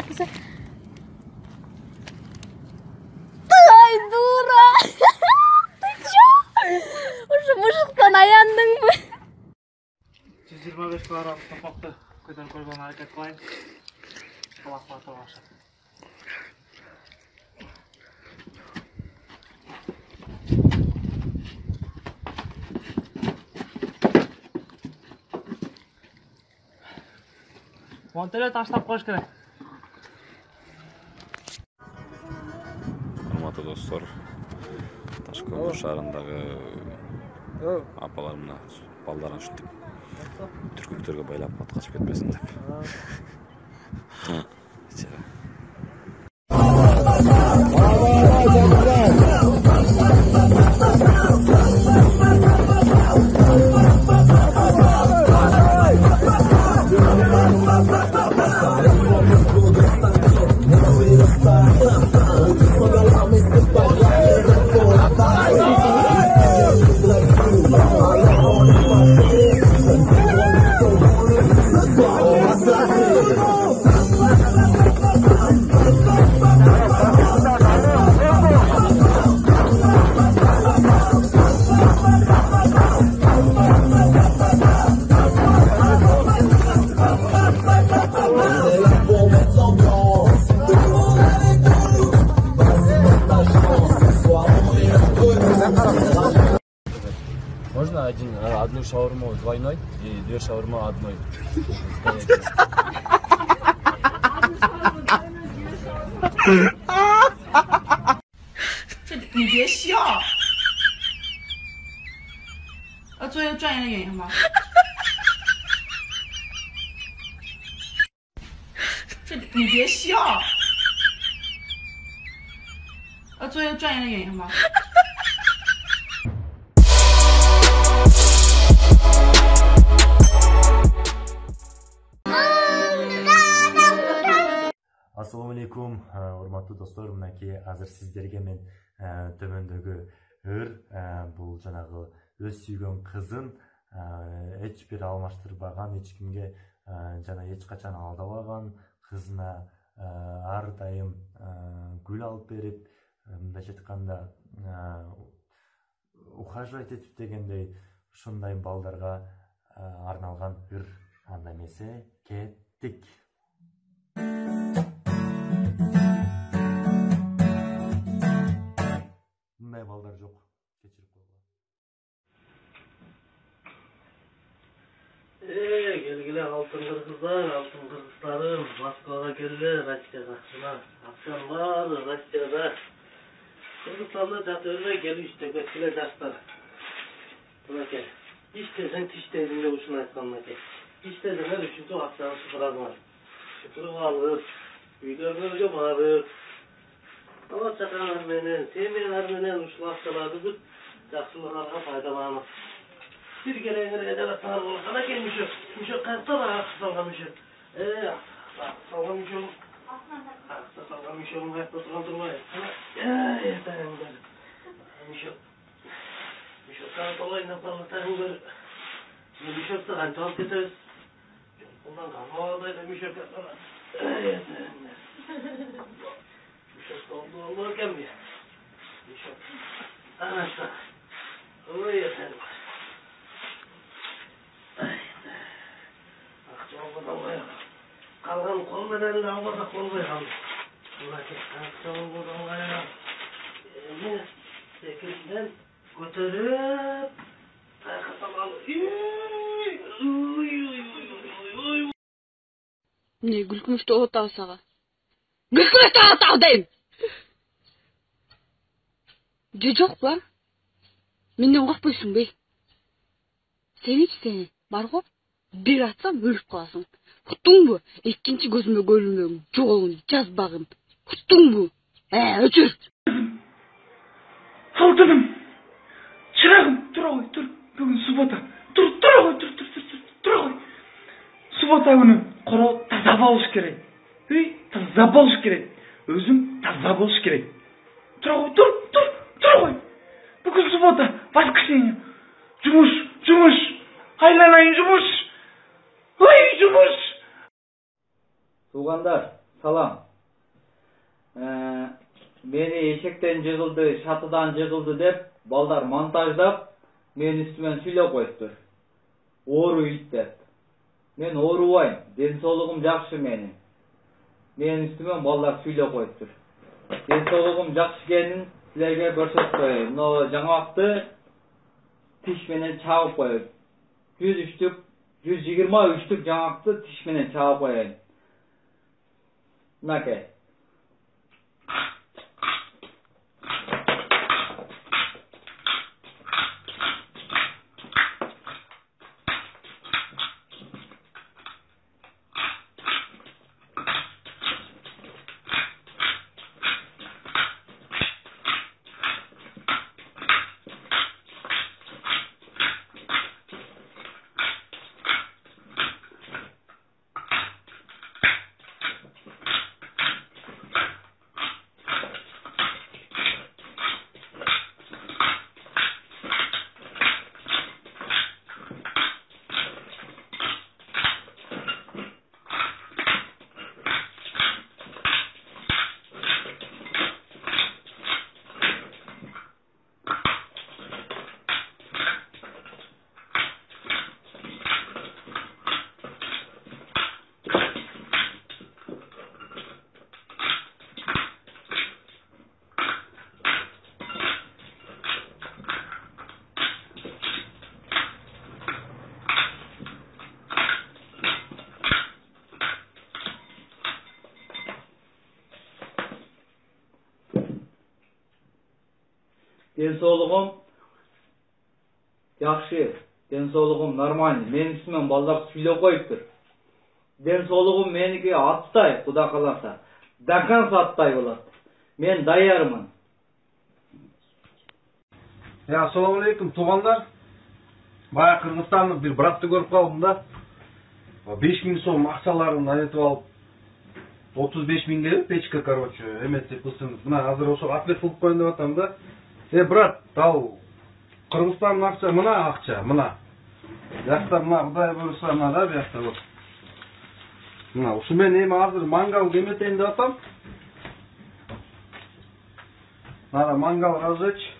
Kısa. Ay Dura! Ты чё? Уже мужиктан аяндың ба? 125 килограмм топақты көтеріп қойған әрекет қылайын. Қалақпа тұрғашы. Монтеле таштап қойыш керек. Құрметті достар, Ташкент шаарындағы апалар мына балдарын шүтіп түркөктерге байлап ат қашып кетпесін деп. Можно одну шаурму двойной и две шаурмы одной?你别笑，做一个专业的演员吧。你别笑，做一个专业的演员吧。 Ассалаумалейкум, урматтуу достор, мынакей азыр сиздерге мен төмөндөгү бул жанагы өз сүйгөн кызын эч бир алмаштырбаган, эч кимге жана эч качан алдабаган кызына ар дайым гүл алып берип, мындайча айтканда ухаживать этип дегендей ушундай балдарга арналган анда эмесе кеттик. Мындай балдар жок, кечирип койгула. Келгиле алтын кыргыздарым, Москвага келгиле, Россияга. Мына акчам бар, Россияда. Кыргызстанда жата бербей келип иштеп келе жаштар. Мынакей, иштесең тиштейсиң деп ушуну айткан мынакей. Иштесеңер үчүнчү акчаны сыпыразыңар. Сыпырып алып, үйлөрүңөргө барып, бала чакаңар менен, семьялар менен ушул акчаларды бүт жакшылыктарга пайдаланып. Бир кереңерге жаратсаңар болот. Анакей мүшөк кайыкта бар, акча салган мүшөк. Салган мүшөгүм. Акча салган мүшөгүм кайыкта турган турбайбы? Эртеңдер. Мүшөктөрдү толойнап баратаңдар. Мүшөктү канча алып кетебиз? Bundan kalmalıydı müşekler sonra. Müşek oldu olurken mi? Müşek. Anasını. Ой, efendim. Akşam olmaya kalgan kol bedelini almasak olmaya kaldı. Akşam olmaya sekizinden götürüp kasabalı. Не күлкүнүштүү болуп атабы сага? Күлкүнүштүү болуп атабы дейм. Же жокпу? Менден коркпойсуңбу? Сени бар го? Бир атсам өлүп каласың. Уктуңбу? Экинчи көзүмө көрүнбөгүн, жолун жазбагын. Уктуңбу? Өчүр. Алтыным, чырагым, тура кой, тур. Бүгүн суббота. Тура кой, тура кой. Суббота күнү короо таза болуш керек. Таза болуш керек. Өзүң таза болуш керек. Тура кой, тура кой. Бүгүн суббота, воскресенье. Жумуш. Айланайын жумуш. Ой, жумуш. Туғандар, салам. Мені ешектен жығылды, шатыдан жығылды деп, балдар монтаждап, мен үстімен сүйлеп қойыптыр. Ору ит деп. Мен орубайм, денсаулығым жақсы менің. Мен үстімен балдар сүйлеп қойыптыр. Денсаулығым жақсы екенін сілерге көрсетіп қояйын. Но жаңақты тишменен чағып қояйын. 123 жаңақты тишменен чағып қояйын. Мынакей. Денсаулығым жақсы, денсаулығым нормальный. Мен үстімен балдар сүйлеп қойыптыр. Денсаулығым меніке аттай, Құда қаласа. Даканс аттай болады. Мен даярмын. Ассалаумағалейкум, туғандар. Бая Қырғызстанның бір братты көріп қалдым да. 5000 сом ақшаларын айнетіп алып, 35.000 печка, короче, эмetse пысынып. Мына азыр ошо ответ қылып қойын деп атам да. Брат, тау, Қырғызстанның ақша, мына ақша, мына. Яқта мына, Құдай бұрыса мына да, бияқта вот. Мына, ушу мен эми азыр мангал деметейин деп атам. Мына мангал разжечь,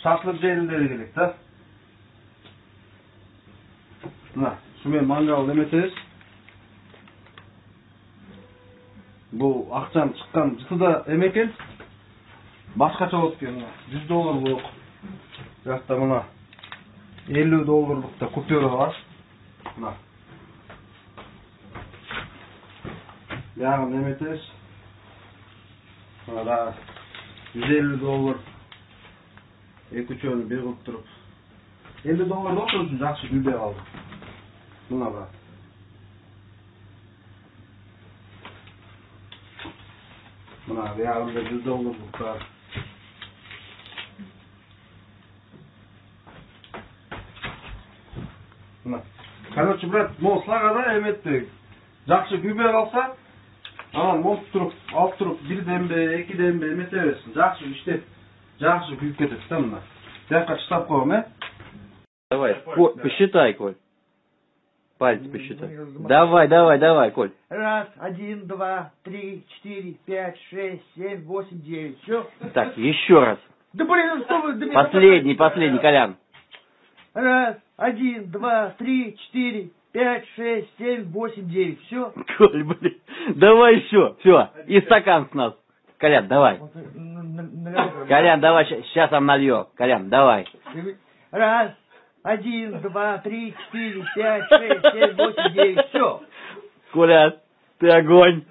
шашлык жейилдери керек да. Мына, ушу мен мангал деметебиз. Бул акчам чыккан жытыда эме башкача болуп экен. $100 Бияқта мына $50 да купюра бар. Мына. Бияғын эметебиз. Мына да $150. Эки үчөөнү бир кылып туруп. $50 отур үчүн жакшы күлбөй калды. Мына да. Мына бияғында $100 бар. Короче, брат, мол слага да эметти. Жакшы күйбөй калса, анан монтуп туруп, алып туруп, бир дембе, эки дембе эмете берсин. Жакшы иштеп, жакшы күйүп кетет да мына. Бияка чытап коем, Давай, посчитай, Коль. Пальцы посчитай. Давай, Коль. 1, 1, 2, 3, 4, 5, 6, 7, 8, 9. Все? Так, еще раз. Да блин, что вы... Последний, Колян. 1, 1, 2, 3, 4, 5, 6, 7, 8, 9. Все? Коль, блин. Давай еще. Все. И стакан с нас. Колян, давай. Колян, давай. Сейчас он нальет. Колян, давай. 1, 1, 2, 3, 4, 5, 6, 7, 8, 9. Все. Коля, ты огонь.